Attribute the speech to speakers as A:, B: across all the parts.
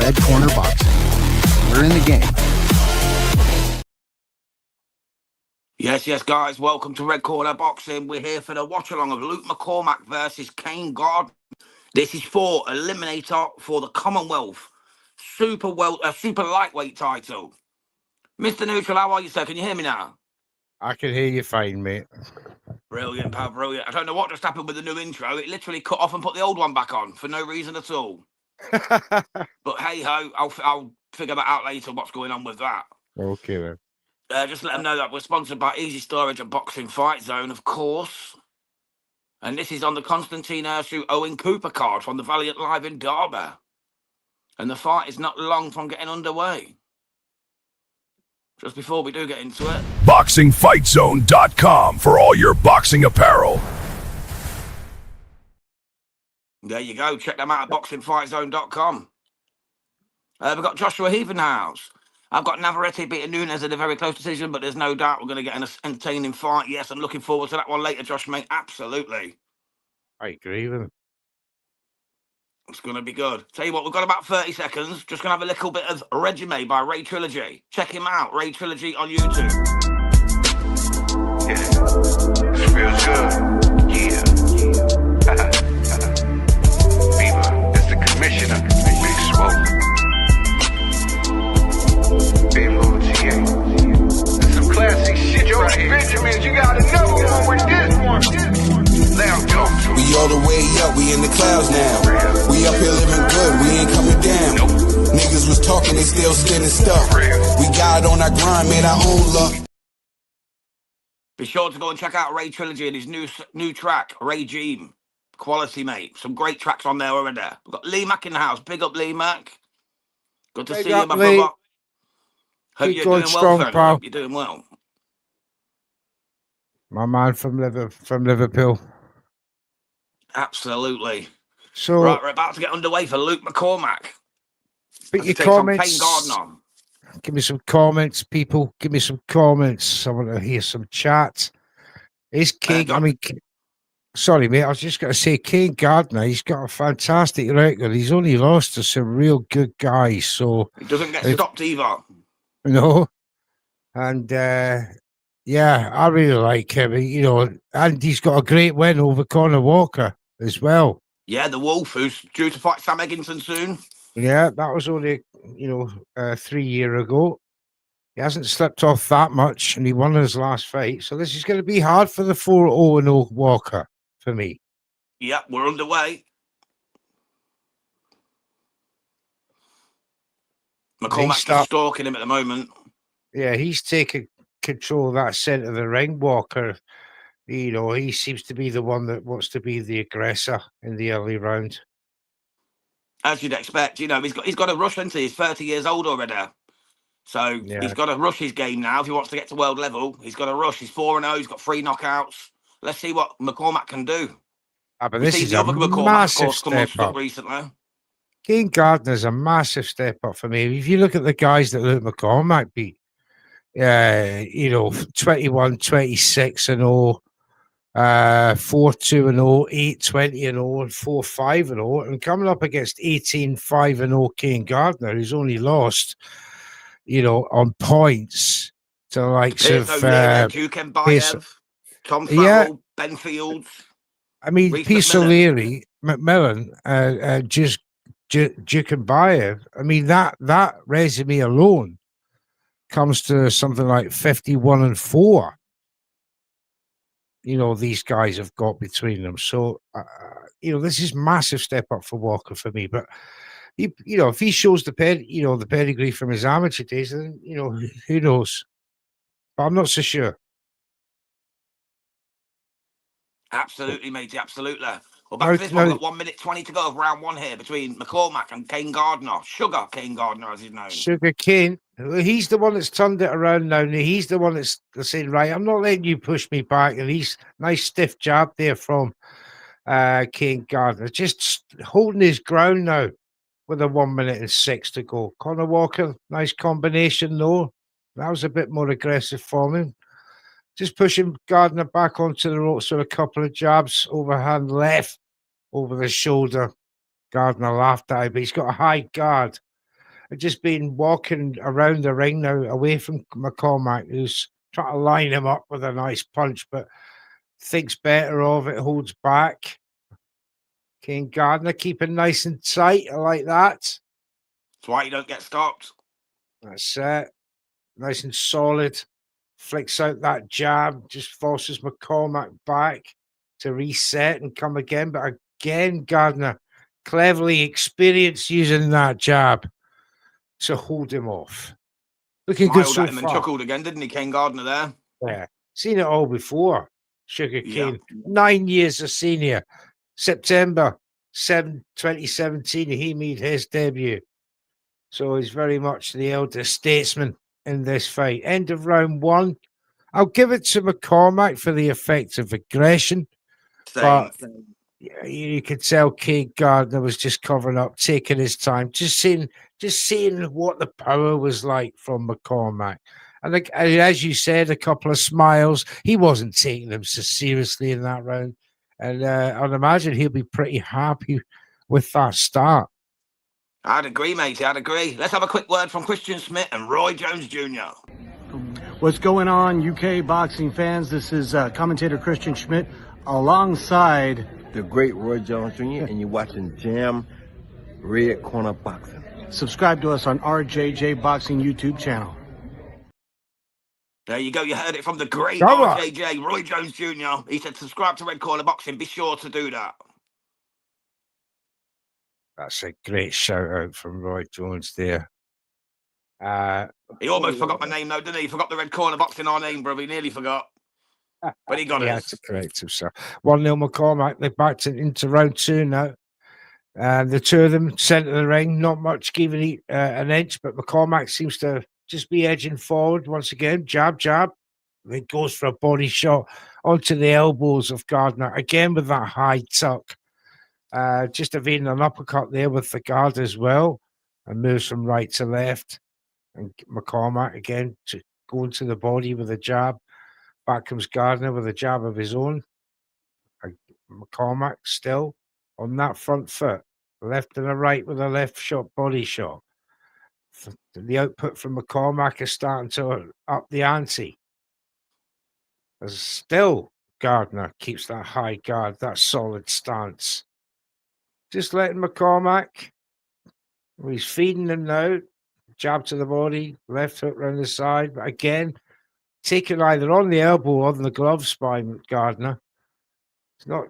A: Red Corner Boxing. We're in the game.
B: Yes, guys. Welcome to Red Corner Boxing. We're here for the watch-along of Luke McCormack versus Kane Gardner. This is for Eliminator for the Commonwealth super lightweight title. Mr. Neutral, how are you, sir? Can you hear me now?
C: I can hear you fine, mate.
B: Brilliant, pal, brilliant. I don't know what just happened with the new intro. It literally cut off and put the old one back on for no reason at all. But hey-ho, I'll figure that out later, what's going on with that.
C: Okay, then.
B: Just let them know that we're sponsored by Easy Storage and Boxing Fight Zone, of course. And this is on the Constantine Urshu Owen Cooper card from the Valiant Live in Derby. And the fight is not long from getting underway. Just before we do get into it,
D: BoxingFightZone.com for all your boxing apparel.
B: There you go. Check them out at BoxingFightZone.com. We've got Joshua Heavenhouse. I've got Navarrete beating Nunes in a very close decision, but there's no doubt we're going to get an entertaining fight. Yes, I'm looking forward to that one later, Josh, mate. Absolutely.
C: I agree with him.
B: It's going to be good. Tell you what, we've got about 30 seconds. Just going to have a little bit of Regime by Ray Trilogy. Check him out, Ray Trilogy on YouTube.
E: Yeah, this feels good. Yeah. Fever is the commissioner. Big Smoke. Big Move GA. This some classic shit right here. Benjamins, you got another one with this one. Let's go.
F: We all the way up, we in the clouds now. We up here living good, we ain't coming down. Niggas was talking, they still spinning stuff. We got on our grind, made our own luck.
B: Be sure to go and check out Ray Trilogy and his new track, Regime. Quality, mate. Some great tracks on there already. We've got Lee Mack in the house. Big up, Lee Mack. Good to see you, my brother. Hope you're doing well, friend. Hope you're doing well.
C: My man from Liverpool.
B: Absolutely.
C: So
B: right, we're about to get underway for Luke McCormack.
C: Put your comments.
B: Kane Gardner.
C: Give me some comments, people. Give me some comments. I want to hear some chat. Is Kane? Sorry, mate. I was just going to say, Kane Gardner. He's got a fantastic record. He's only lost to some real good guys, so
B: he doesn't get stopped either.
C: No, and yeah, I really like him. You know, and he's got a great win over Conor Walker as well.
B: Yeah, the Wolf, who's due to fight Sam Egginson soon.
C: Yeah, that was only 3 years ago. He hasn't slipped off that much, and he won his last fight. So this is going to be hard for the 4-0-0 Walker for me.
B: Yeah, we're underway. McCormack's just stalking him at the moment.
C: Yeah, he's taking control of that centre of the ring, Walker. You know, he seems to be the one that wants to be the aggressor in the early round.
B: As you'd expect, you know, he's got to rush into. He's 30 years old already. So yeah, he's got to rush his game now if he wants to get to world level. He's got to rush. He's 4-0. He's got 3 knockouts. Let's see what McCormack can do.
C: But this is a massive step up
B: recently.
C: Kane Gardner's a massive step up for me. If you look at the guys that Luke McCormack beat, 21, 26 and 0, 4-2 and 0, 8-20 and 0, and 4-5 and 0, and coming up against 18-5 and 0 Kane Gardner, who's only lost, on points to the likes of
B: Tom Farrell, Ben Fields.
C: I mean, Peace O'Leary, McMillan, Dukenbayev. I mean, that resume alone comes to something like 51-4. These guys have got between them. So, this is massive step up for Walker for me. But if he shows the pedigree from his amateur days, then who knows? But I'm not so sure.
B: Absolutely, matey, absolutely. Well, back to this one. We've got 1 minute 20 to go of round one here between McCormack and Kane Gardner. Sugar Kane Gardner, as he's known.
C: Sugar Kane. He's the one that's turned it around now. He's the one that's saying, right, I'm not letting you push me back. And he's nice stiff jab there from Kane Gardner. Just holding his ground now with a 1 minute and 6 to go. Conor Walker, nice combination, though. That was a bit more aggressive for him. Just pushing Gardner back onto the ropes with a couple of jabs, overhand left over the shoulder. Gardner laughed at it, but he's got a high guard. had just been walking around the ring now, away from McCormack, who's trying to line him up with a nice punch, but thinks better of it, holds back. Kane Gardner keeping nice and tight. I like that.
B: That's why you don't get stopped.
C: That's it. Nice and solid. Flicks out that jab, just forces McCormack back to reset and come again. But again, Gardner cleverly experienced using that jab to hold him off. Looking good
B: Smiled
C: so
B: at him and
C: far.
B: chuckled again, didn't he, Kane Gardner there?
C: Yeah, seen it all before. Sugar Cane,
B: Yeah.
C: 9 years a senior. September 7, 2017, he made his debut. So he's very much the elder statesman in this fight. End of round 1. I'll give it to McCormack for the effect of aggression.
B: Same.
C: But you could tell Kane Gardner was just covering up, taking his time, just seeing what the power was like from McCormack. And like, as you said, a couple of smiles. He wasn't taking them so seriously in that round. And I'd imagine he'll be pretty happy with that start.
B: I'd agree, mate. I'd agree. Let's have a quick word from Christian Smith and Roy Jones Jr.
G: What's going on, UK boxing fans? This is commentator Christian Schmidt alongside
H: the great Roy Jones Jr., and you're watching Jam Red Corner Boxing.
G: Subscribe to us on RJJ Boxing YouTube channel.
B: There you go. You heard it from the great
C: Come on.
B: RJJ, Roy Jones Jr. He said, subscribe to Red Corner Boxing. Be sure to do that.
C: That's a great shout out from Roy Jones there.
B: He almost forgot my name, though, didn't he? He forgot the Red Corner Boxing, our name, bro. He nearly forgot. But he got
C: He
B: it.
C: had to correct himself. 1-0 McCormack. They backed it into round 2 now. The two of them centre the ring, not much giving an inch, but McCormack seems to just be edging forward once again. Jab, jab. Then goes for a body shot onto the elbows of Gardner, again with that high tuck. Just evading an uppercut there with the guard as well, and moves from right to left. And McCormack again going to the body with a jab. Back comes Gardner with a jab of his own. McCormack still on that front foot, left and a right with a left shot body shot. The output from McCormack is starting to up the ante. As still Gardner keeps that high guard, that solid stance. Just letting McCormack, he's feeding him now. Jab to the body, left hook round the side, but again, taken either on the elbow or on the gloves by Gardner.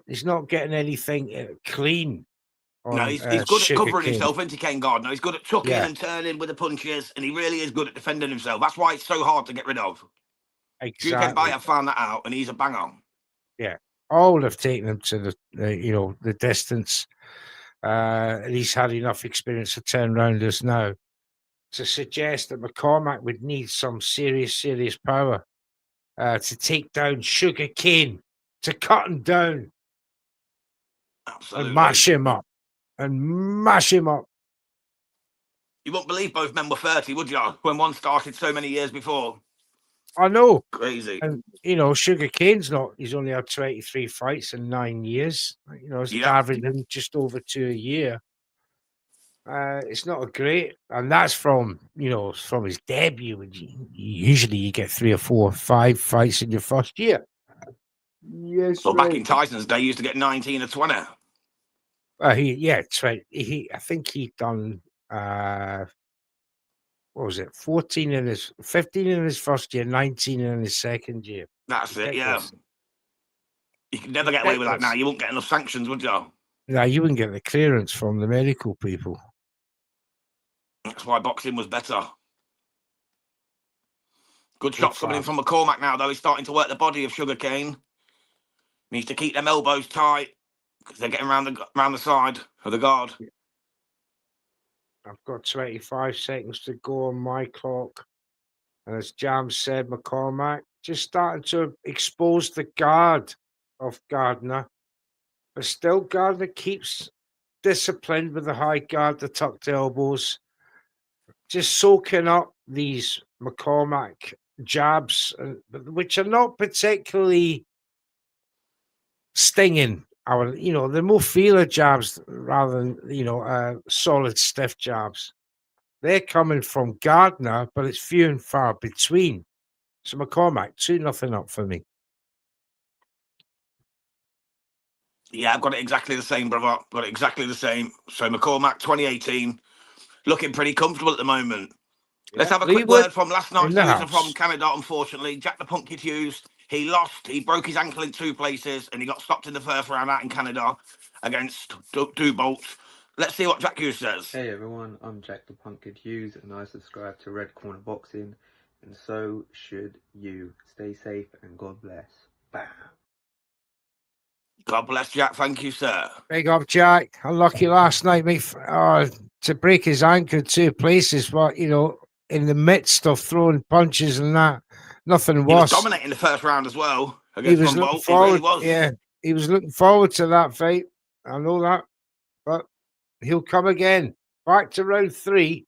C: He's not getting anything clean.
B: No, he's good at covering himself, isn't he, Kane Gardner? He's good at tucking and turning with the punches, and he really is good at defending himself. That's why it's so hard to get rid of.
C: Exactly.
B: UK Bayer found that out, and he's a banger.
C: Yeah, all have taken him to the distance. He's had enough experience to turn rounders now to suggest that McCormack would need some serious power to take down Sugar Cane, to cut him down.
B: Absolutely.
C: And mash him up.
B: You wouldn't believe both men were 30, would you? When one started so many years before.
C: I know.
B: Crazy.
C: And, Sugar Cane's he's only had 23 fights in 9 years. It's averaging just over 2 a year. It's not a great, and that's from his debut. Usually you get 3 or 4 or 5 fights in your first year. Yes.
B: So back in Tyson's day, he used to get 19 or 20.
C: 20. I think he'd done what was it? 15 in his first year, 19 in his second year.
B: That's it, yeah. You could never get away with that now. You won't get enough sanctions, would you?
C: No, you wouldn't get the clearance from the medical people.
B: That's why boxing was better. Good shots coming in from McCormack now, though. He's starting to work the body of Sugar Cane. Needs to keep them elbows tight because they're getting around the side of the guard.
C: I've got 25 seconds to go on my clock. And as Jam said, McCormack just starting to expose the guard of Gardner. But still, Gardner keeps disciplined with the high guard, the tucked elbows. Just soaking up these McCormack jabs, which are not particularly stinging. They're more feeler jabs rather than solid stiff jabs. They're coming from Gardner, but it's few and far between. So McCormack, 2-0 up for me.
B: Yeah, I've got it exactly the same, brother. Got it exactly the same. So McCormack, 2018, looking pretty comfortable at the moment. Let's have a quick
C: Leewood
B: word from last
C: in
B: night's
C: the
B: loser
C: house.
B: from Canada, unfortunately. Jack the Punk Kid Hughes, he lost. He broke his ankle in 2 places and he got stopped in the first round out in Canada against two bolts. Let's see what Jack Hughes says.
I: Hey everyone, I'm Jack the Punk Kid Hughes and I subscribe to Red Corner Boxing, and so should you. Stay safe and God bless. Bam.
B: God bless Jack. Thank you, sir.
C: Big up, Jack. Unlucky last night, mate. To break his ankle in 2 places, but in the midst of throwing punches and that, nothing
B: He was
C: worse.
B: dominating the first round as well
C: He
B: against
C: was
B: Von
C: looking
B: Bolt.
C: forward.
B: He really was.
C: Yeah, he was looking forward to that fight. I know that, but he'll come again. Back to round 3.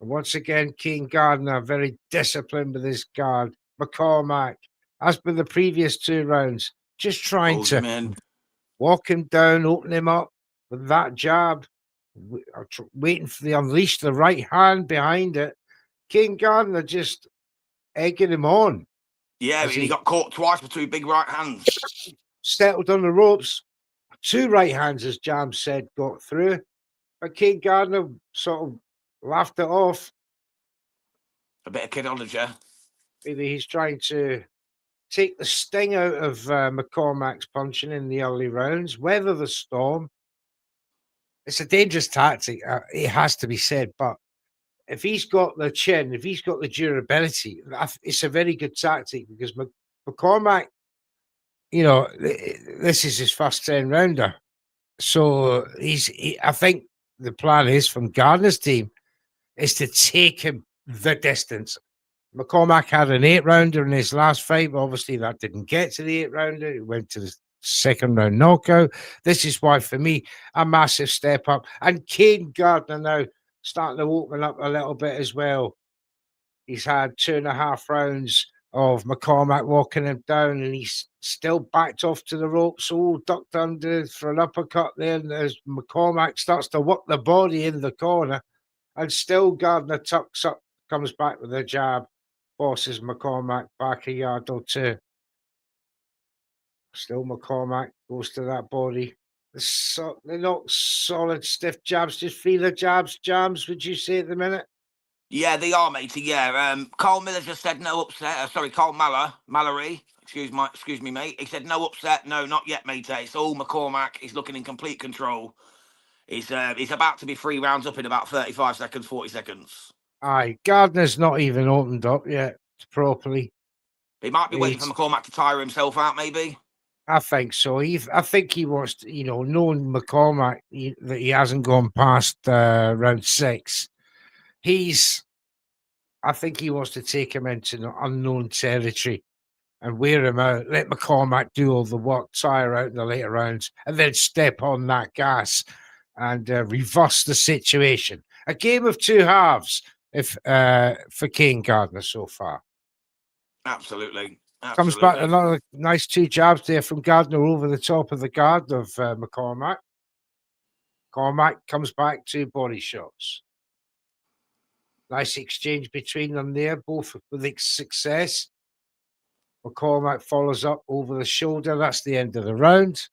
C: And once again, Kane Gardner very disciplined with his guard. McCormack, as with the previous 2 rounds, just trying
B: Hold
C: to
B: him in.
C: walk him down, open him up with that jab, waiting for the unleash the right hand behind it. Kane Gardner just egging him on.
B: Yeah, and he got caught twice with 2 big right hands.
C: Settled on the ropes. 2 right hands, as Jam said, got through. But Kane Gardner sort of laughed it off.
B: A bit of kidology.
C: Maybe he's trying to take the sting out of McCormack's punching in the early rounds, weather the storm. It's a dangerous tactic, it has to be said, but if he's got the chin, if he's got the durability, it's a very good tactic because McCormack, this is his first 10-rounder. So I think the plan is from Gardner's team is to take him the distance. McCormack had an 8-rounder in his last fight, but obviously that didn't get to the 8-rounder. It went to the 2nd round knockout. This is why, for me, a massive step up. And Kane Gardner now starting to open up a little bit as well. He's had 2.5 rounds of McCormack walking him down, and he's still backed off to the ropes. So ducked under for an uppercut there, and as McCormack starts to work the body in the corner, and still Gardner tucks up, comes back with a jab, forces McCormack back a yard or 2. Still McCormack goes to that body. They're not solid, stiff jabs, just feeler jabs, Jams, would you say at the minute?
B: Yeah, they are, matey. Yeah. Carl Miller just said no upset. Carl Mallory. Excuse me, mate. He said no upset. No, not yet, matey. It's all McCormack. He's looking in complete control. He's about to be 3 rounds up in about 35 seconds, 40 seconds.
C: Aye, Gardner's not even opened up yet properly.
B: He might be waiting for McCormack to tire himself out, maybe.
C: I think so. I think he wants to, knowing McCormack that he hasn't gone past round 6. I think he wants to take him into unknown territory and wear him out. Let McCormack do all the work, tire out in the later rounds, and then step on that gas and reverse the situation. A game of 2 halves for Kane Gardner so far.
B: Absolutely.
C: Comes back another nice 2 jabs there from Gardner over the top of the guard of McCormack. McCormack comes back 2 body shots. Nice exchange between them there, both with success. McCormack follows up over the shoulder. That's the end of the round.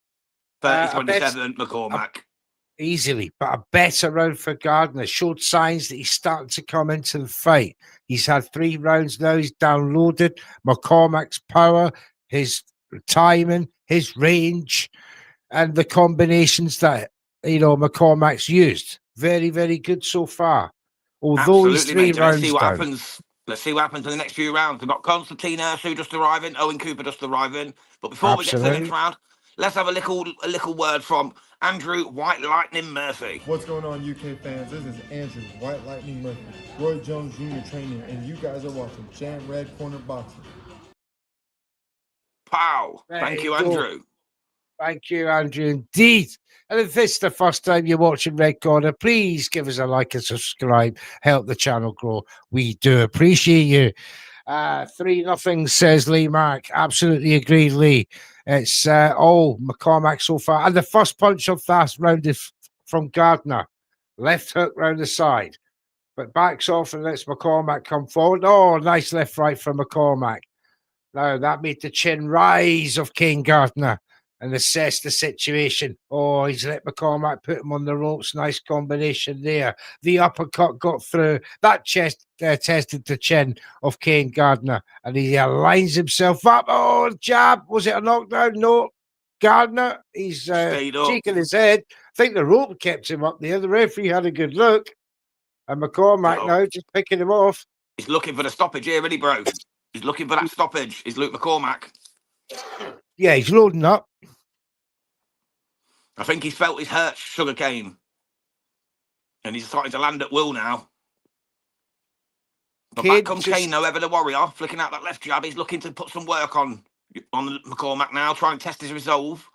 B: 30-27, McCormack.
C: Easily, but a better round for Gardner. Showed signs that he's starting to come into the fight. He's had 3 rounds now. He's downloaded McCormack's power, his timing, his range, and the combinations that McCormack's used. Very, very good so far. Although
B: Absolutely,
C: he's 3 rounds
B: Let's see what
C: down.
B: happens. Let's see what happens in the next few rounds. We've got Constantine Ursu just arriving, Owen Cooper just arriving. But before we get to the next round, let's have a little word from Andrew White Lightning Murphy.
J: What's going on, UK fans? This is Andrew White Lightning Murphy, Roy Jones Jr. trainer, and you guys are watching Jam Red Corner Boxing.
B: Pow! Thank you, Andrew.
C: Thank you, Andrew. Indeed. And if this is the first time you're watching Red Corner, please give us a like and subscribe. Help the channel grow. We do appreciate you. 3-0, says Lee Mark. Absolutely agreed, Lee. It's all McCormack so far. And the first punch of that round is from Gardner. Left hook round the side. But backs off and lets McCormack come forward. Oh, nice left right from McCormack. Now that made the chin rise of Kane Gardner and assess the situation. Oh, he's let McCormack put him on the ropes. Nice combination there. The uppercut got through. That chest tested the chin of Kane Gardner, and he aligns himself up. Oh, jab. Was it a knockdown? No. Gardner, he's shaking his head. I think the rope kept him up there. The referee had a good look. And McCormack now just picking him off.
B: He's looking for the stoppage here, isn't he, bro? He's looking for that stoppage. Is Luke McCormack.
C: Yeah, he's loading up.
B: I think he's felt his hurt, sugarcane. And he's starting to land at will now. But back comes Kane, though, ever the warrior. Flicking out that left jab. He's looking to put some work on McCormack now, trying to test his resolve.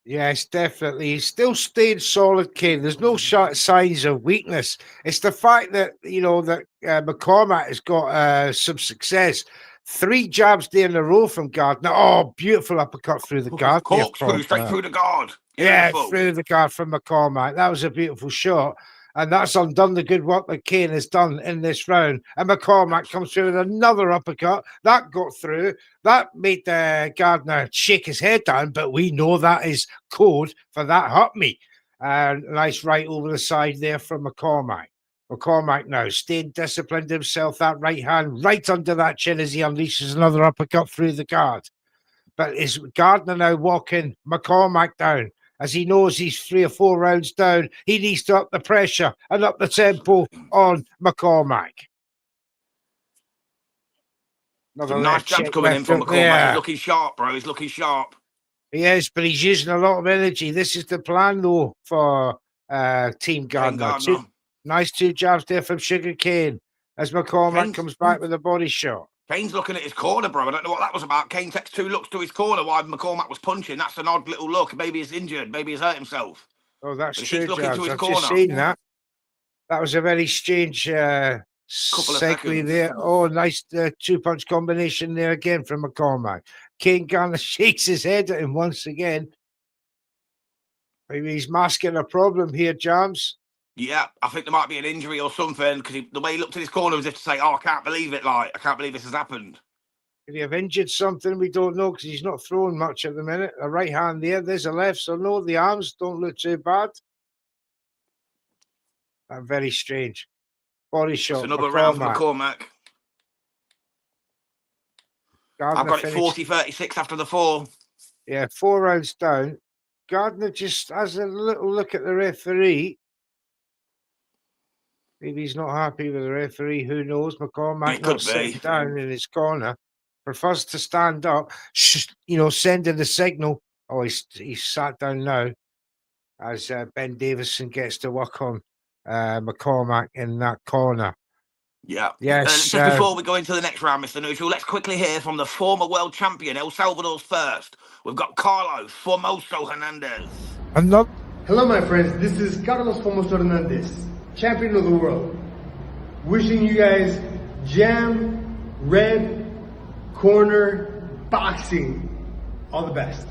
C: Yes, definitely. He's still staying solid, Kane. There's no signs of weakness. It's the fact that, that McCormack has got some success. 3 jabs there in a row from Gardner. Oh, beautiful uppercut through the guard.
B: Straight through the guard.
C: Yeah, through the guard from McCormack. That was a beautiful shot. And that's undone the good work that Kane has done in this round. And McCormack comes through with another uppercut. That got through. That made Gardner shake his head down, but we know that is code for that hurt me. Nice right over the side there from McCormack. McCormack now staying disciplined himself. That right hand right under that chin as he unleashes another uppercut through the guard. But is Gardner now walking McCormack down? As he knows he's 3 or 4 rounds down, he needs to up the pressure and up the tempo on McCormack.
B: Some nice jabs coming in from McCormack. He's looking sharp, bro. He's looking sharp.
C: He is, but he's using a lot of energy. This is the plan, though, for Team Gardner. Nice 2 jabs there from Sugarcane as McCormack comes back with a body shot.
B: Kane's looking at his corner, bro. I don't know what that was about. Kane takes 2 looks to his corner while McCormack was punching. That's an odd little look. Maybe he's injured. Maybe he's hurt himself.
C: Oh, that's true, I've just seen that. That was a very strange segue there. Oh, nice 2-punch combination there again from McCormack. Kane Gardner shakes his head at him once again. Maybe he's masking a problem here, Jams.
B: Yeah, I think there might be an injury or something because the way he looked at his corner was as if to say, oh, I can't believe it. I can't believe this has happened.
C: Could he have injured something? We don't know because he's not throwing much at the minute. A right hand there. There's a left. So, no, the arms don't look too bad. Very strange. Body shot.
B: It's another round for McCormack. I've got it 40-36 after the 4.
C: Yeah, 4 rounds down. Gardner just has a little look at the referee. Maybe he's not happy with the referee. Who knows? McCormack not sitting down in his corner. Prefers to stand up, sending the signal. Oh, he's sat down now as Ben Davison gets to work on McCormack in that corner.
B: Yeah.
C: Yes.
B: Just before we go into the next round, Mr. Neutral, let's quickly hear from the former world champion, El Salvador's first. We've got Carlos Formoso Hernandez.
J: Hello, my friends. This is Carlos Formoso Hernandez, champion of the world. Wishing you guys Jam Red Corner Boxing all the best.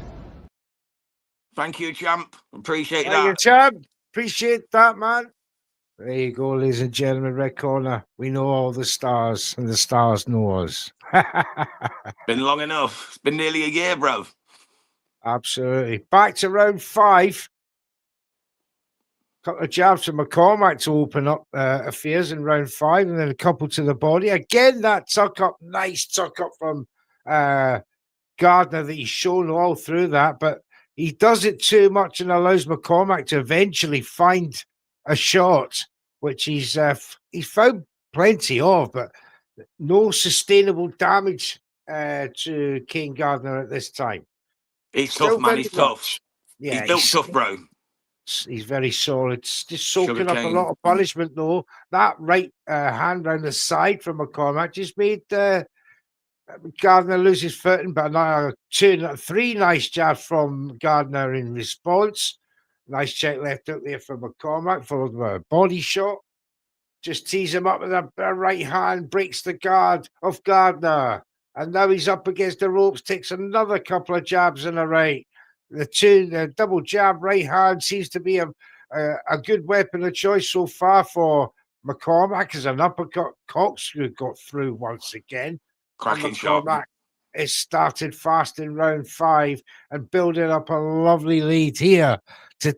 B: Thank you, champ. Appreciate that.
C: Thank you, champ. Appreciate that, man. There you go, ladies and gentlemen. Red Corner. We know all the stars, and the stars know us.
B: Been long enough. It's been nearly a year, bro.
C: Absolutely. Back to round 5. Couple of jabs from McCormack to open up affairs in round 5, and then a couple to the body. Again, that tuck up, nice tuck up from Gardner that he's shown all through that, but he does it too much and allows McCormack to eventually find a shot, which he's found plenty of, but no sustainable damage to Kane Gardner at this time.
B: He's tough, man. He's tough.
C: Yeah,
B: he's built tough, bro.
C: He's very solid. Just soaking up a lot of punishment, though. That right hand round the side from McCormack just made Gardner lose his footing. But now 3 nice jabs from Gardner in response. Nice check left hook there from McCormack, followed by a body shot. Just tees him up with a right hand, breaks the guard of Gardner. And now he's up against the ropes, takes another couple of jabs in a right. The double jab right hand seems to be a a good weapon of choice so far for McCormack is an uppercut. Corkscrew got through once again.
B: Cracking
C: And
B: shot.
C: McCormack has started fast in round 5 and building up a lovely lead here to,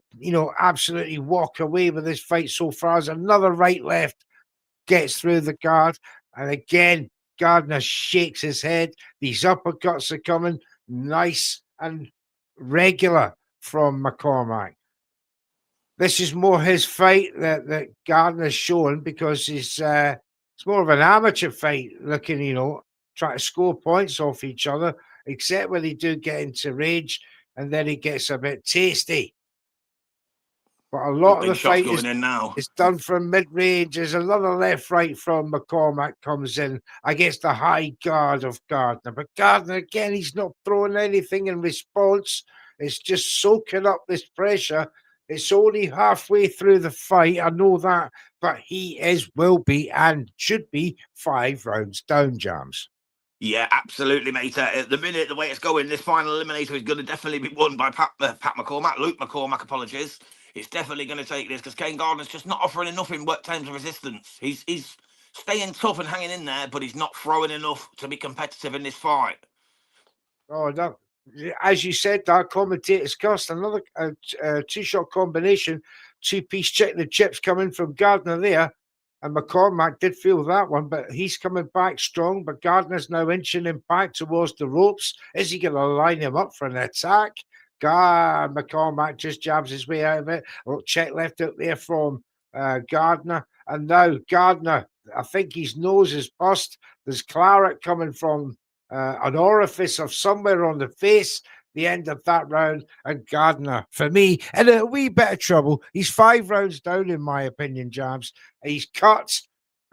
C: absolutely walk away with this fight so far. As another right-left gets through the guard. And again, Gardner shakes his head. These uppercuts are coming nice and regular from McCormack. This is more his fight that Gardner's showing because it's more of an amateur fight looking, trying to score points off each other, except when they do get into rage and then it gets a bit tasty. But a lot of the fight is done from mid-range. There's another left-right from McCormack comes in against the high guard of Gardner. But Gardner, again, he's not throwing anything in response. It's just soaking up this pressure. It's only halfway through the fight, I know that, but he will be and should be 5 rounds down, Jams.
B: Yeah, absolutely, mate. At the minute, the way it's going, this final eliminator is going to definitely be won by Pat McCormack. Luke McCormack, apologies. It's definitely going to take this because Kane Gardner's just not offering enough in terms of resistance. He's staying tough and hanging in there, but he's not throwing enough to be competitive in this fight.
C: Oh, no. As you said, that commentator's cost another 2-shot combination, 2-piece chicken chips coming from Gardner there. And McCormack did feel that one, but he's coming back strong. But Gardner's now inching him back towards the ropes. Is he going to line him up for an attack? McCormack just jabs his way out of it. Check left out there from Gardner. And now Gardner, I think his nose is bust. There's claret coming from an orifice of somewhere on the face, the end of that round. And Gardner, for me, in a wee bit of trouble. He's 5 rounds down, in my opinion, Jams. He's cut.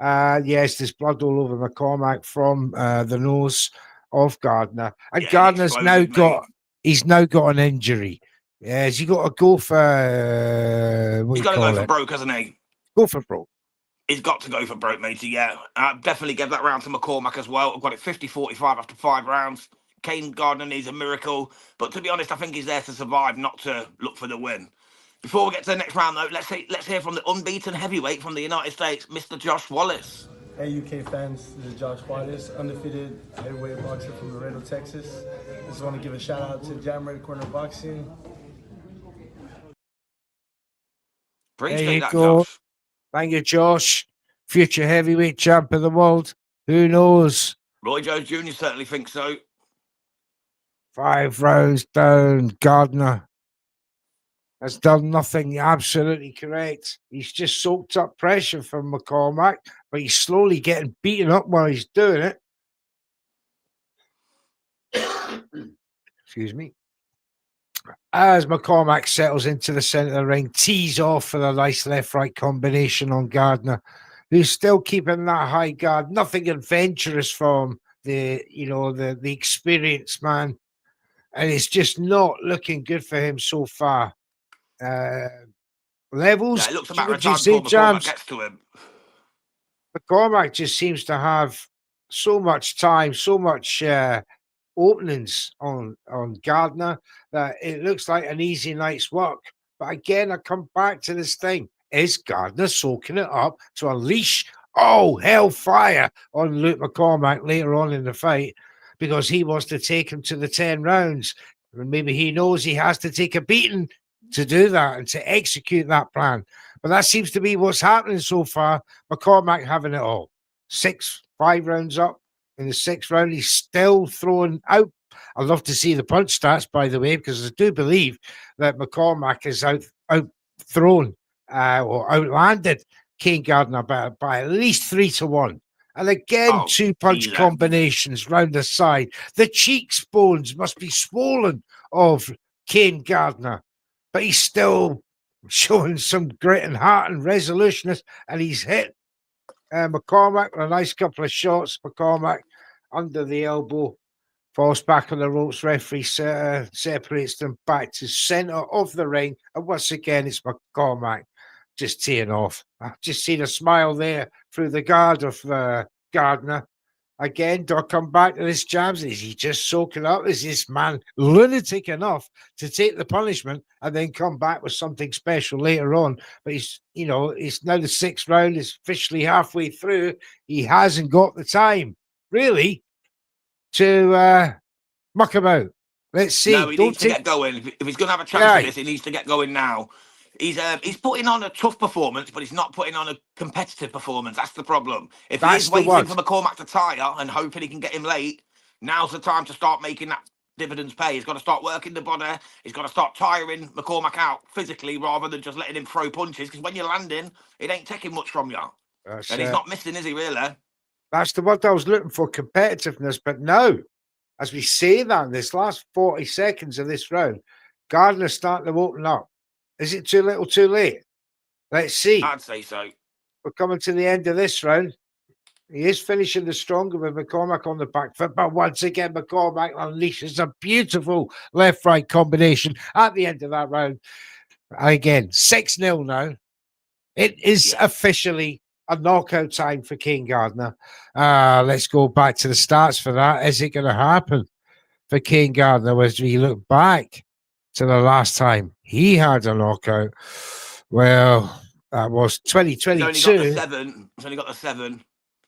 C: Yes, there's blood all over McCormack from the nose of Gardner. And Gardner's now got... He's now got an injury. Yeah, has he got to go for...
B: He's got to go for broke, hasn't he?
C: Go for broke.
B: He's got to go for broke, matey, yeah. Definitely give that round to McCormack as well. I've got it 50-45 after 5 rounds. Kane Gardner needs a miracle. But to be honest, I think he's there to survive, not to look for the win. Before we get to the next round, though, let's hear from the unbeaten heavyweight from the United States, Mr. Josh Wallace.
K: Hey, UK fans, this is Josh Wallace, undefeated heavyweight boxer from Laredo, Texas. Just want to give a shout out to Jam Red Corner Boxing.
C: There you go. Josh. Thank you, Josh. Future heavyweight champ of the world. Who knows?
B: Roy Jones Jr. certainly thinks so.
C: 5 rounds down. Gardner has done nothing. Absolutely correct. He's just soaked up pressure from McCormack, but he's slowly getting beaten up while he's doing it. Excuse me. As McCormack settles into the centre of the ring, tees off for a nice left-right combination on Gardner, who's still keeping that high guard. Nothing adventurous from the experienced man. And it's just not looking good for him so far. Levels.
B: Yeah, it looks about time before McCormack gets to him.
C: McCormack just seems to have so much time, so much openings on Gardner that it looks like an easy night's work. But again, I come back to this thing. Is Gardner soaking it up to unleash hellfire on Luke McCormack later on in the fight because he wants to take him to the 10 rounds? And maybe he knows he has to take a beating to do that and to execute that plan. But that seems to be what's happening so far. McCormack having it all. 5 rounds up. In the 6th round, he's still throwing out. I'd love to see the punch stats, by the way, because I do believe that McCormack is outthrown or outlanded Kane Gardner by at least 3-1. And again, 2-punch combinations round the side. The cheeks bones must be swollen of Kane Gardner, but he's still showing some grit and heart and resolution, and he's hit McCormack with a nice couple of shots. McCormack under the elbow, falls back on the ropes. Referee separates them back to centre of the ring. And once again, it's McCormack just teeing off. I've just seen a smile there through the guard of Gardner. Again, do I come back to this, Jabs? Is he just soaking up? Is this man lunatic enough to take the punishment and then come back with something special later on? But he's, you know, it's now the 6th round. Is officially halfway through. He hasn't got the time, really, to muck about. Let's see.
B: No, he needs to get going. If he's going to have a chance at this, he needs to get going now. He's putting on a tough performance, but he's not putting on a competitive performance. That's the problem. If he is waiting for McCormack to tire and hoping he can get him late, now's the time to start making that dividends pay. He's got to start working the body. He's got to start tiring McCormack out physically rather than just letting him throw punches. Because when you're landing, it ain't taking much from you. And he's not missing, is he, really?
C: That's the word I was looking for, competitiveness. But now, as we say that in this last 40 seconds of this round, Gardner's starting to open up. Is it too little, too late? Let's see.
B: I'd say so.
C: We're coming to the end of this round. He is finishing the stronger with McCormack on the back foot, but once again, McCormack unleashes a beautiful left-right combination at the end of that round. Again, 6-0 now. It is officially a knockout time for Kane Gardner. Let's go back to the starts for that. Is it going to happen for Kane Gardner as we look back to the last time he had a knockout? Well, that was 2022.
B: He's only got the 7.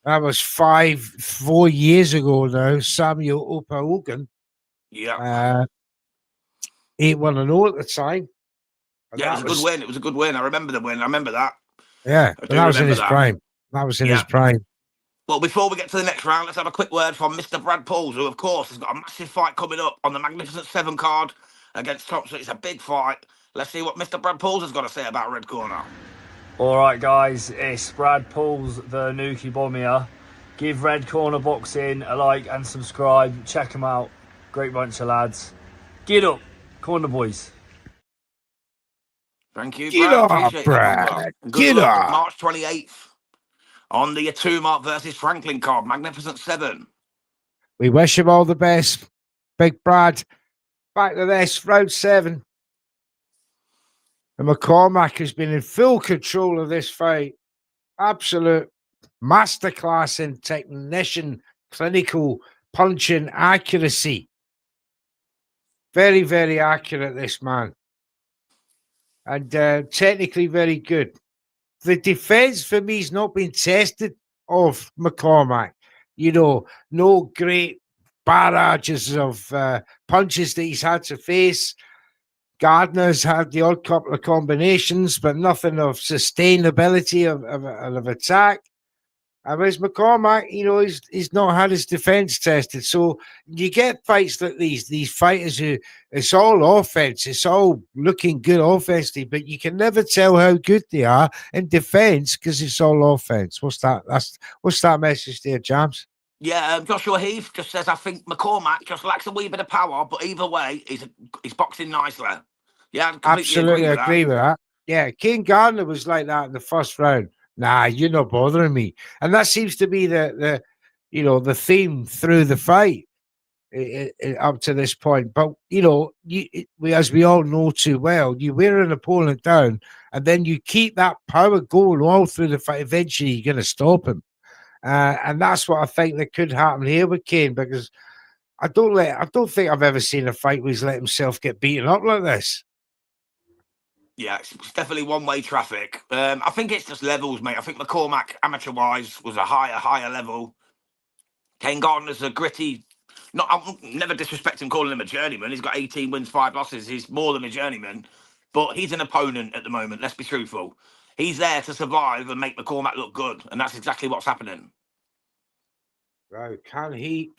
C: That was 4 years ago now. Samuel Opa-Ogun.
B: Yeah.
C: 8-1-0 at the time. And
B: yeah, it was a good win. It was a good win. I remember the win. I remember that.
C: Yeah, that was in his prime. That was in his prime.
B: Well, before we get to the next round, let's have a quick word from Mr. Brad Pauls, who, of course, has got a massive fight coming up on the Magnificent 7 card against Thompson. It's a big fight. Let's see what Mr. Brad Pauls has got to say about Red Corner.
L: All right, guys, it's Brad Pauls, the Nuki Bomb here. Give Red Corner Boxing a like and subscribe. Check them out. Great bunch of lads. Get up, Corner Boys.
B: Thank you,
C: Get
B: Brad.
C: up, Brad. Get up.
B: March 28th on the Atuma versus Franklin card, Magnificent 7.
C: We wish him all the best. Big Brad. Back to this, round 7. And McCormack has been in full control of this fight. Absolute masterclass in technician, clinical punching accuracy. Very, very accurate, this man. And technically very good. The defense for me has not been tested of McCormack. You know, no great barrages of punches that he's had to face. Gardner's had the odd couple of combinations, but nothing of sustainability of attack. Whereas McCormack, you know, he's not had his defense tested. So you get fights like these fighters who it's all offense, it's all looking good offensively, but you can never tell how good they are in defense because it's all offense. What's that message there, Jams?
B: Yeah, Joshua Heath just says, I think McCormack just lacks a wee bit of power, but either way, he's boxing nicely. Yeah, I completely
C: absolutely agree with that. Yeah, Kane Gardner was like that in the first round. Nah, you're not bothering me. And that seems to be the theme through the fight up to this point. But, you know, as we all know too well, you wear an opponent down and then you keep that power going all through the fight. Eventually, you're going to stop him. And that's what I think that could happen here with Kane, because I don't think I've ever seen a fight where he's let himself get beaten up like this.
B: Yeah, it's definitely one-way traffic. I think it's just levels, mate. I think McCormack, amateur-wise, was a higher level. Kane Gardner's a gritty... I'm never disrespecting calling him a journeyman. He's got 18 wins, 5 losses. He's more than a journeyman. But he's an opponent at the moment, let's be truthful. He's there to survive and make McCormack look good, and that's exactly what's happening.
C: Right. Can he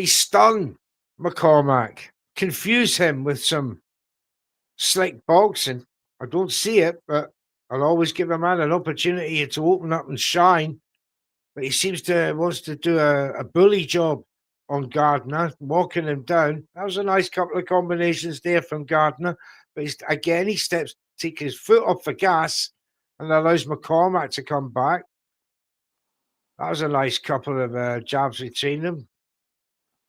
C: stun McCormack? Confuse him with some slick boxing? I don't see it, but I'll always give a man an opportunity to open up and shine. But he wants to do a bully job on Gardner, walking him down. That was a nice couple of combinations there from Gardner. But he takes his foot off the gas and allows McCormack to come back. That was a nice couple of jabs between them.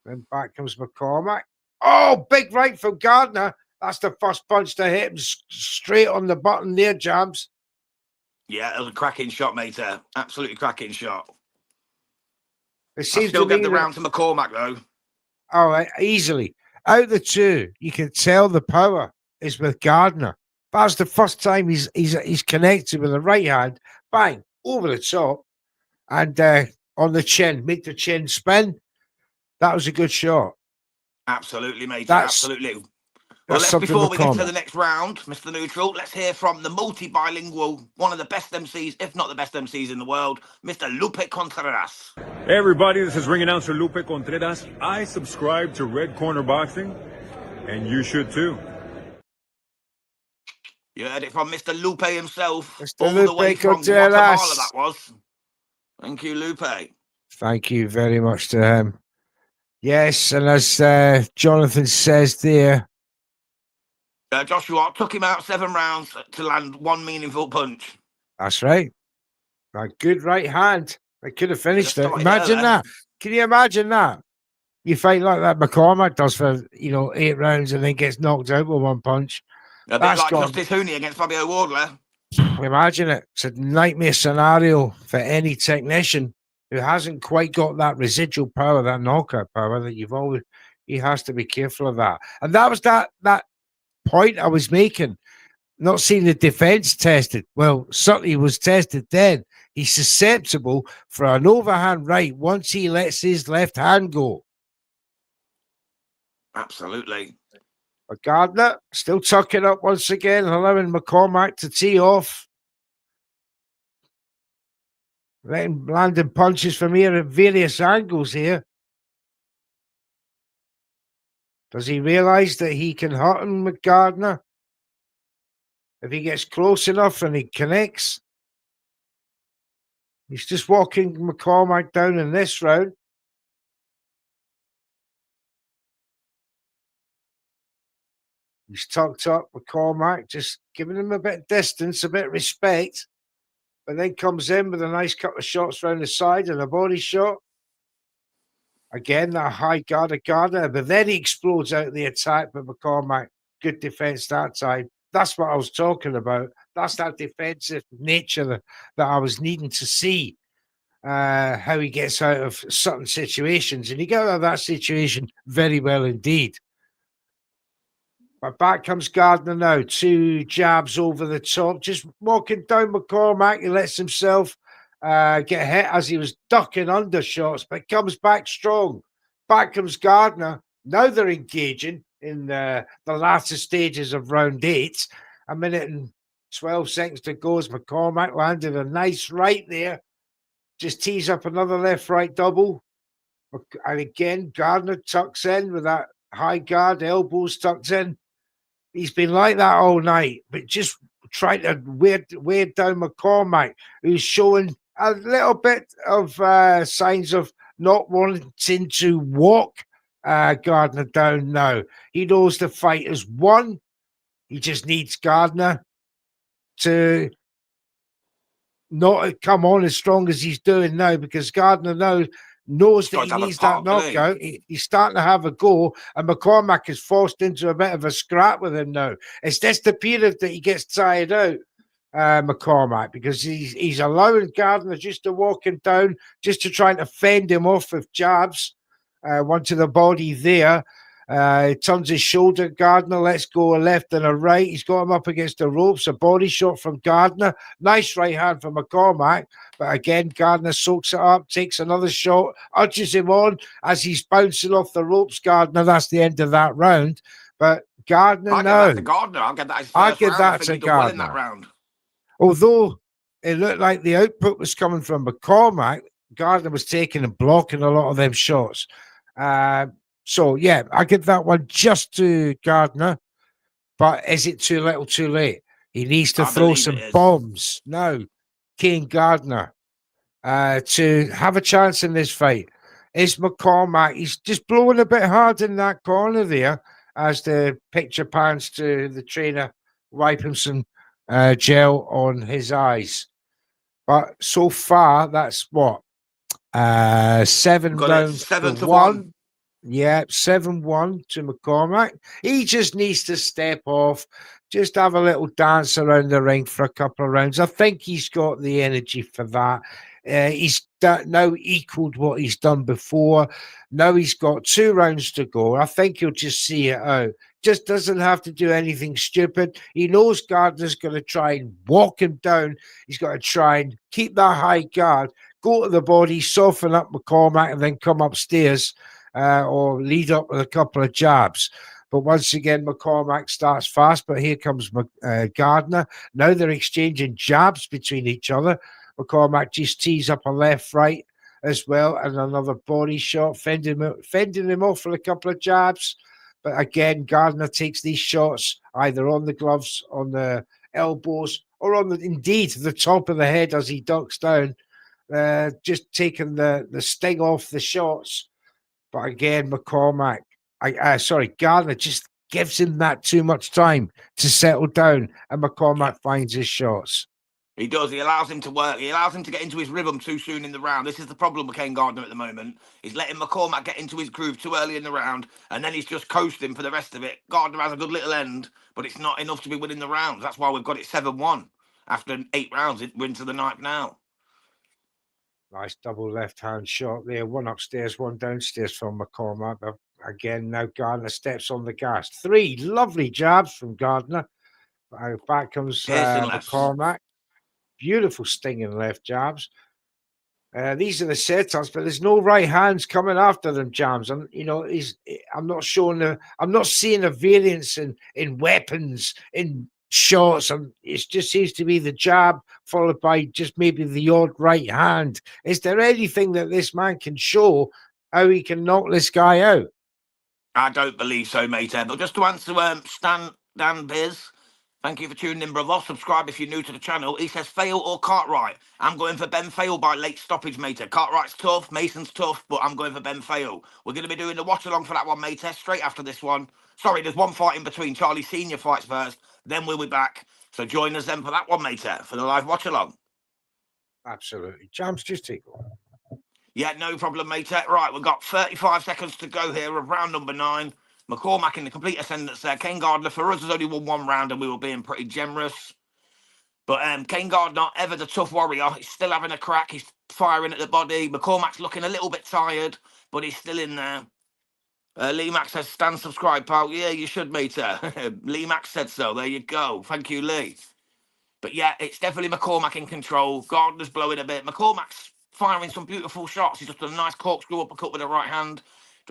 C: Then back comes McCormack. Oh, big right from Gardner. That's the first punch to hit him straight on the button there, Jabs.
B: Yeah, it was a cracking shot, mate. Absolutely cracking shot.
C: It
B: I
C: seems
B: still
C: to me
B: give the
C: that,
B: round to McCormack, though.
C: oh, easily. Out of the two, you can tell the power is with Gardner. That's the first time he's connected with the right hand. Bang, over the top. And on the chin, make the chin spin. That was a good shot.
B: Absolutely, matey.
C: That's
B: Absolutely. Well,
C: that's something
B: before we get to
C: McCormack.
B: the next round, Mr. Neutral, let's hear from the multi-bilingual, one of the best MCs, if not the best MCs in the world, Mr. Lupe Contreras.
M: Hey everybody, this is ring announcer Lupe Contreras. I subscribe to Red Corner Boxing, and you should too.
B: You heard it from Mr. Lupe himself,
C: Mr.
B: all
C: Lupe
B: the way from
C: Contreras.
B: Guatemala, that was. Thank you, Lupe.
C: Thank you very much to him. Yes, and as Jonathan says there,
B: Joshua took him out 7 rounds to land one meaningful punch.
C: that's right. A good right hand. I could have finished it.
B: started
C: Imagine
B: early.
C: that. Can you imagine that? You fight like that McCormack does for 8 rounds and then gets knocked out with one punch.
B: A bit
C: That's
B: like
C: got-
B: Justice Hooney against Fabio Wardler.
C: Imagine it. It's a nightmare scenario for any technician who hasn't quite got that residual power, that knockout power that you've always. He has to be careful of that. And that was that point I was making. Not seeing the defense tested. Well, certainly he was tested then. He's susceptible for an overhand right once he lets his left hand go.
B: Absolutely.
C: But Gardner still tucking up once again, allowing McCormack to tee off. Landing punches from here at various angles here. Does he realize that he can hurt him with Gardner? If he gets close enough and he connects. He's just walking McCormack down in this round. He's tucked up McCormack, just giving him a bit of distance, a bit of respect. But then comes in with a nice couple of shots round the side and a body shot. Again, that high guard of Gardner, but then he explodes out the attack. But McCormack, good defense that time. That's what I was talking about. That's that defensive nature that I was needing to see. How he gets out of certain situations. And he got out of that situation very well indeed. But back comes Gardner now. 2 jabs over the top. Just walking down McCormack. He lets himself get hit as he was ducking under shots, but comes back strong. Back comes Gardner. Now they're engaging in the latter stages of round 8. A minute and 12 seconds to go as McCormack landed a nice right there. Just tees up another left-right double. And again, Gardner tucks in with that high guard, elbows tucked in. He's been like that all night, but just trying to wear down McCormack, who's showing a little bit of signs of not wanting to walk Gardner down now. He knows the fight is won. He just needs Gardner to not come on as strong as he's doing now, because Gardner now knows that he needs that knockout. He's starting to have a go, and McCormack is forced into a bit of a scrap with him now. It's this the period that he gets tired out, McCormack, because he's allowing Gardner just to walk him down, just to try to fend him off with jabs. One to the body there. He turns his shoulder. Gardner lets go a left and a right. He's got him up against the ropes. A body shot from Gardner. Nice right hand from McCormack. But again, Gardner soaks it up, takes another shot, urges him on as he's bouncing off the ropes. Gardner, that's the end of that round. But Gardner
B: I'll
C: now.
B: give that to Gardner. I'll give that his
C: I'll
B: first
C: give
B: round.
C: that
B: I think
C: to
B: he did well in
C: Gardner.
B: that round.
C: Although it looked like the output was coming from McCormack, Gardner was taking and blocking a lot of them shots. So, yeah, I give that one just to Gardner. But is it too little, too late? He needs to throw some bombs now. Kane Gardner to have a chance in this fight. Is McCormack? He's just blowing a bit hard in that corner there as the picture pans to the trainer wiping some gel on his eyes. But so far, that's what? 7 rounds to 1. Yeah, 7-1 to McCormack. He just needs to step off, just have a little dance around the ring for a couple of rounds. I think he's got the energy for that. He's now equaled what he's done before. Now he's got 2 rounds to go. I think he'll just see it out. Just doesn't have to do anything stupid. He knows Gardner's going to try and walk him down. He's got to try and keep that high guard, go to the body, soften up McCormack, and then come upstairs or lead up with a couple of jabs. But once again, McCormack starts fast, but here comes Gardner. Now they're exchanging jabs between each other. McCormack just tees up a left, right as well, and another body shot, fending him off for a couple of jabs. But again, Gardner takes these shots either on the gloves, on the elbows, or on indeed the top of the head as he ducks down, just taking the sting off the shots. But again, Gardner just gives him that too much time to settle down, and McCormack finds his shots.
B: He does. He allows him to work. He allows him to get into his rhythm too soon in the round. This is the problem with Kane Gardner at the moment. He's letting McCormack get into his groove too early in the round, and then he's just coasting for the rest of it. Gardner has a good little end, but it's not enough to be winning the rounds. That's why we've got it 7-1 after 8 rounds. We're into the 9th now.
C: Nice double left-hand shot there. One upstairs, one downstairs from McCormack. But again, now Gardner steps on the gas. 3 lovely jabs from Gardner. Back comes McCormack. Beautiful stinging left jabs. These are the setups, but there's no right hands coming after them jabs. And I'm not seeing a variance in weapons, in shots. And it just seems to be the jab followed by just maybe the odd right hand. Is there anything that this man can show how he can knock this guy out?
B: I don't believe so, mate. But just to answer Dan Biz, thank you for tuning in, brother. Subscribe if you're new to the channel. He says Fail or Cartwright. I'm going for Ben Fail by late stoppage, mate. Cartwright's tough, Mason's tough, but I'm going for Ben Fail. We're going to be doing the watch-along for that one, mate. Straight after this one. Sorry, there's one fight in between. Charlie Senior fights first, then we'll be back. So join us then for that one, mate, for the live watch-along.
C: Absolutely. Jams, just take over.
B: Yeah, no problem, mate. Right, we've got 35 seconds to go here of round number 9. McCormack in the complete ascendance there. Kane Gardner, for us, has only won 1 round and we were being pretty generous. But Kane Gardner, ever the tough warrior, he's still having a crack. He's firing at the body. McCormack's looking a little bit tired, but he's still in there. Lee Max says, stand subscribe, pal. Yeah, you should, mate. Lee Max said so. There you go. Thank you, Lee. But yeah, it's definitely McCormack in control. Gardner's blowing a bit. McCormack's firing some beautiful shots. He's just done a nice corkscrew uppercut with the right hand.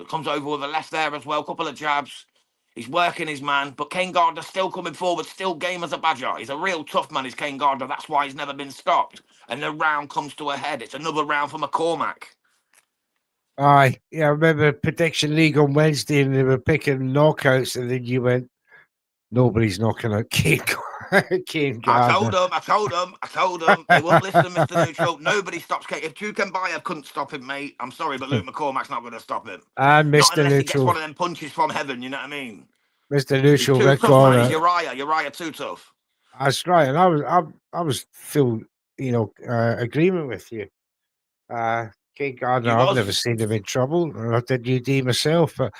B: Comes over with a left there as well. Couple of jabs. He's working his man. But Kane Gardner still coming forward. Still game as a badger. He's a real tough man, is Kane Gardner. That's why he's never been stopped. And the round comes to a head. It's another round for McCormack.
C: Aye. Yeah, I remember Prediction League on Wednesday and they were picking knockouts and then you went, nobody's knocking out Kane Gardner.
B: I told him. He won't listen, Mr. Neutral. Nobody stops Kane. If Chukenbayev couldn't stop him, mate, I'm sorry, but Luke McCormack's not going to stop him.
C: And Mr.
B: Not unless
C: Neutral.
B: he gets one of them punches from heaven, you know what I mean?
C: Mr. Neutral,
B: Red
C: Corner.
B: Uriah too tough.
C: That's right. And I was full, agreement with you. Kane Gardner, I've never seen him in trouble. I did UD myself, but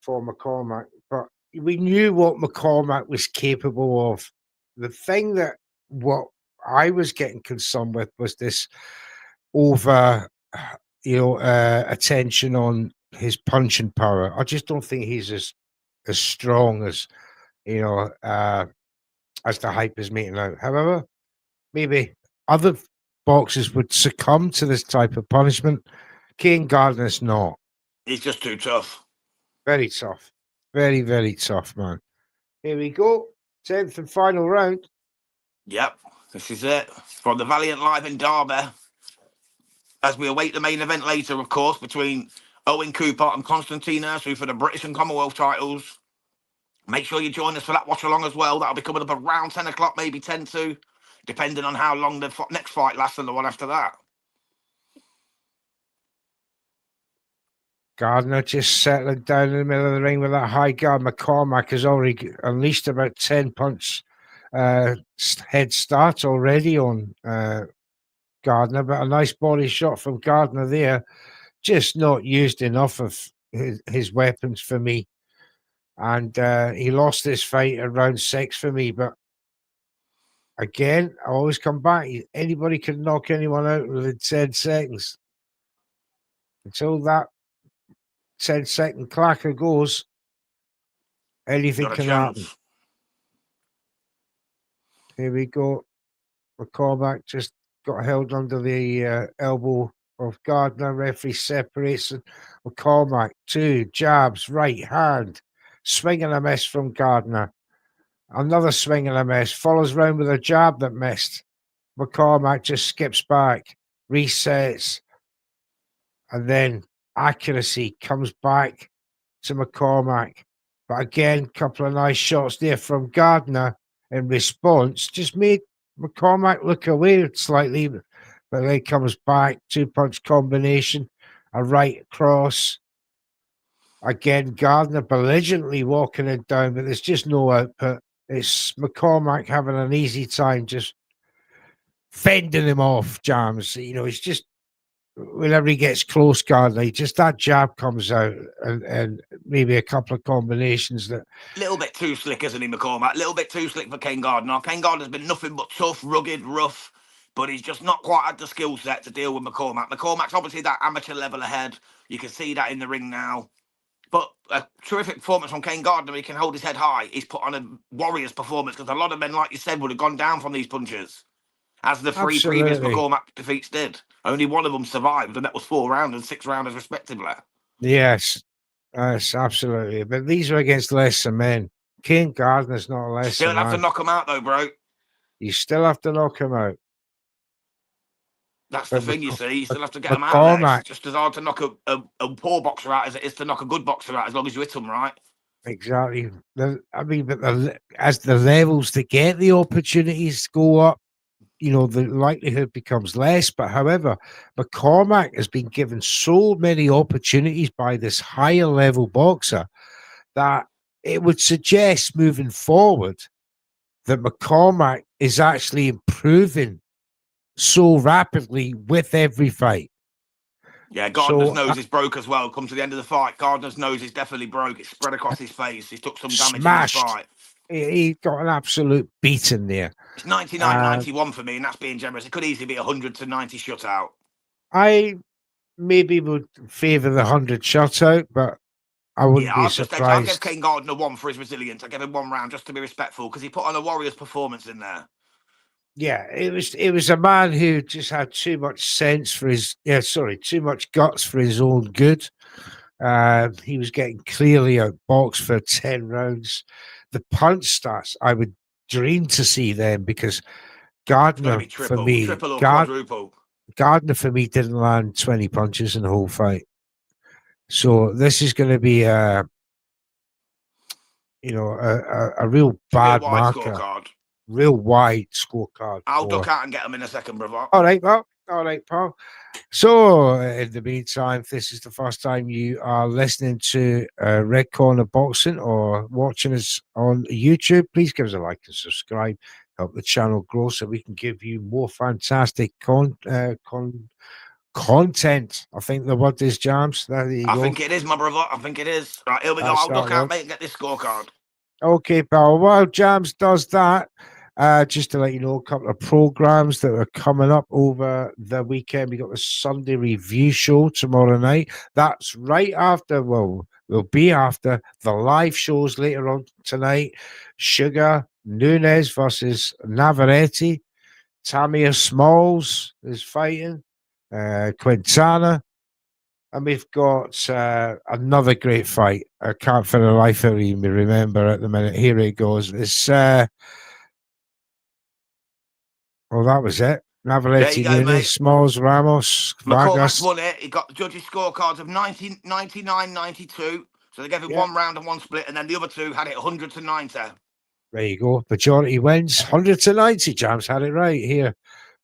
C: for McCormack. But we knew what McCormack was capable of. The thing that what I was getting concerned with was this over, attention on his punching power. I just don't think he's as strong as, as the hype is making out. However, maybe other boxers would succumb to this type of punishment. Kane Gardner's not.
B: He's just too tough.
C: Very tough. Very, very tough, man. Here we go. 10th and final round.
B: Yep, this is it. From the Valiant live in Derby. As we await the main event later, of course, between Owen Cooper and Constantine Ursu for the British and Commonwealth titles. Make sure you join us for that watch along as well. That'll be coming up around 10 o'clock, maybe 10 to, depending on how long the next fight lasts and the one after that.
C: Gardner just settling down in the middle of the ring with that high guard. McCormack has already unleashed about 10 punch head start already on Gardner, but a nice body shot from Gardner there. Just not used enough of his weapons for me. And he lost this fight at round 6 for me, but Again, I always come back. Anybody can knock anyone out within 10 seconds. Until that 10-second clacker goes, anything
B: Not a
C: can happen.
B: chance.
C: Here we go. McCormack just got held under the elbow of Gardner. Referee separates. McCormack, 2 jabs, right hand. Swing and a miss from Gardner. Another swing and a miss. Follows round with a jab that missed. McCormack just skips back, resets, and then accuracy comes back to McCormack. But again, couple of nice shots there from Gardner in response. Just made McCormack look away slightly, but then comes back, 2-punch combination, a right cross. Again, Gardner belligerently walking it down, but there's just no output. It's McCormack having an easy time just fending him off, Jams. You know, it's just whenever he gets close, Gardner, just that jab comes out and maybe a couple of combinations that.
B: Little bit too slick, isn't he, McCormack? Little bit too slick for Kane Gardner. Kane Gardner's been nothing but tough, rugged, rough, but he's just not quite had the skill set to deal with McCormack. McCormack's obviously that amateur level ahead. You can see that in the ring now. But a terrific performance from Kane Gardner. He can hold his head high. He's put on a warrior's performance because a lot of men, like you said, would have gone down from these punches, as the 3 previous McCormack defeats did. Only one of them survived, and that was 4 rounders and 6 rounders respectively.
C: Yes, absolutely. But these are against lesser men. Kane Gardner's not a lesser
B: Still have
C: man.
B: to knock him out, though, bro.
C: You still have to knock him out.
B: That's the thing, you see. You still have to get him out of there. It's just as hard to knock a poor boxer out as it is to knock a good boxer out, as long as you hit them right.
C: Exactly. I mean, but as the levels to get the opportunities go up, you know, the likelihood becomes less. But however, McCormack has been given so many opportunities by this higher level boxer that it would suggest moving forward that McCormack is actually improving so rapidly with every fight.
B: Yeah, Gardner's nose is broke as well. Come to the end of the fight, Gardner's nose is definitely broke. It's spread across his face. He took some damage
C: Smashed.
B: in the fight.
C: He got an absolute beating there.
B: It's 99-91 for me, and that's being generous. It could easily be 100-90 shutout.
C: I maybe would favour the 100 shutout, but I wouldn't be surprised.
B: I'll give Kane Gardner 1 for his resilience. I give him 1 round just to be respectful because he put on a warrior's performance in there.
C: Yeah, it was a man who just had too much sense for his too much guts for his own good. He was getting clearly outboxed for 10 rounds. The punch stats, I would dream to see them because Gardner for me,
B: triple or quadruple.
C: Gardner for me didn't land 20 punches in the whole fight. So this is going to be a real bad marker.
B: Scorecard.
C: Real wide scorecard.
B: I'll duck out and get them in a second, brother.
C: All right, pal. So, in the meantime, if this is the first time you are listening to Red Corner Boxing or watching us on YouTube, please give us a like and subscribe. Help the channel grow so we can give you more fantastic content. I think the word is Jams. There you go.
B: I think it is, my brother. I think it is. Right, here we go. I'll duck out, mate, and get this scorecard.
C: Okay, pal. While Jams does that, just to let you know, a couple of programs that are coming up over the weekend. We got the Sunday review show tomorrow night. That's right after, will be after the live shows later on tonight. Sugar Nunes versus Navarrete. Tamir Smalls is fighting. Quintana. And we've got another great fight. I can't for the life of me remember at the minute. Here it goes. It's that was it. Navarrete, Nunes, Smalls, Ramos, Vargas.
B: McCormack won it. He got the judges' scorecards of 99-92. So they gave him 1 round and 1 split, and then the other 2 had it 100-90.
C: There you go. Majority wins 100-90. Jams had it right here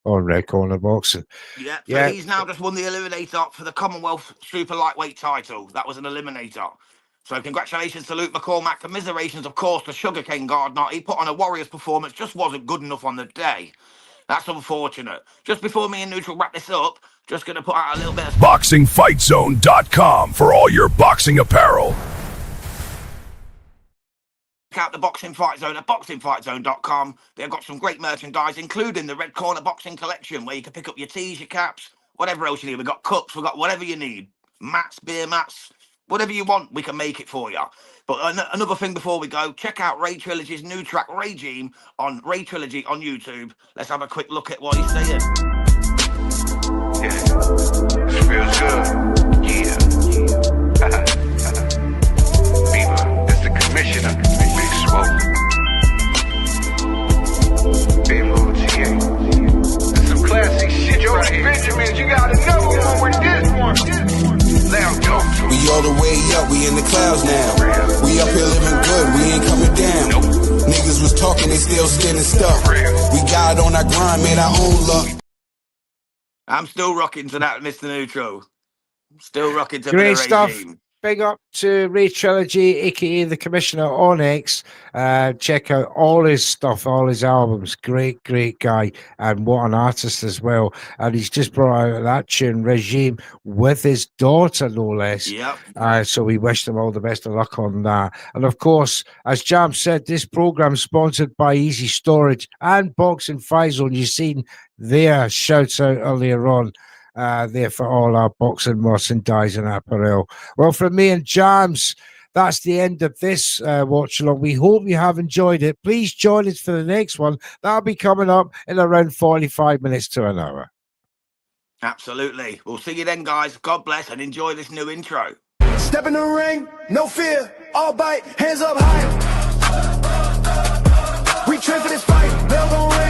C: on Red Corner Boxing.
B: Yeah, he's now just won the eliminator for the Commonwealth Super Lightweight title. That was an eliminator. So congratulations to Luke McCormack. Commiserations, of course, to Sugar Kane Gardner. He put on a warrior's performance, just wasn't good enough on the day. That's unfortunate. Just before me and Neutral wrap this up, just going to put out a little bit of...
D: BoxingFightZone.com for all your boxing apparel.
B: out the Boxing Fight Zone at boxingfightzone.com. They've got some great merchandise, including the Red Corner Boxing Collection, where you can pick up your tees, your caps, whatever else you need. We've got cups, we've got whatever you need. Mats, beer mats, whatever you want, we can make it for you. But another thing before we go, check out Ray Trilogy's new track, Regime, on Ray Trilogy on YouTube. Let's have a quick look at what he's saying.
E: Yeah, this feels good. Yeah. Beaver, it's the commissioner. Big Smoke. Big Move TA. There's some classic shit Joey right here. Benjamins, you gotta know one with this one. Now go.
F: We all the way up, we in the clouds now. We up here living good, we ain't coming down. Niggas was talking, they still skinning stuff. We got on our grind, made our own luck.
B: I'm still rocking to that, Mr. Neutral. Still rocking to
C: Great
B: the
C: stuff.
B: Regime.
C: Big up to Ray Trilogy, aka the Commissioner on X. Check out all his stuff, all his albums. Great, great guy, and what an artist as well. And he's just brought out that tune, Regime, with his daughter, no less.
B: Yep.
C: So we wish them all the best of luck on that. And of course, as Jam said, this program sponsored by Easy Storage and Boxing Fight Zone. You've seen their shouts out earlier on. There for all our boxing merchandise and apparel. Well, from me and Jams, that's the end of this watch along. We hope you have enjoyed it. Please join us for the next one. That'll be coming up in around 45 minutes to an hour.
B: Absolutely. We'll see you then, guys. God bless and enjoy this new intro.
N: Step in the ring, no fear, all bite, hands up high. We train for this fight, bell gon' ring.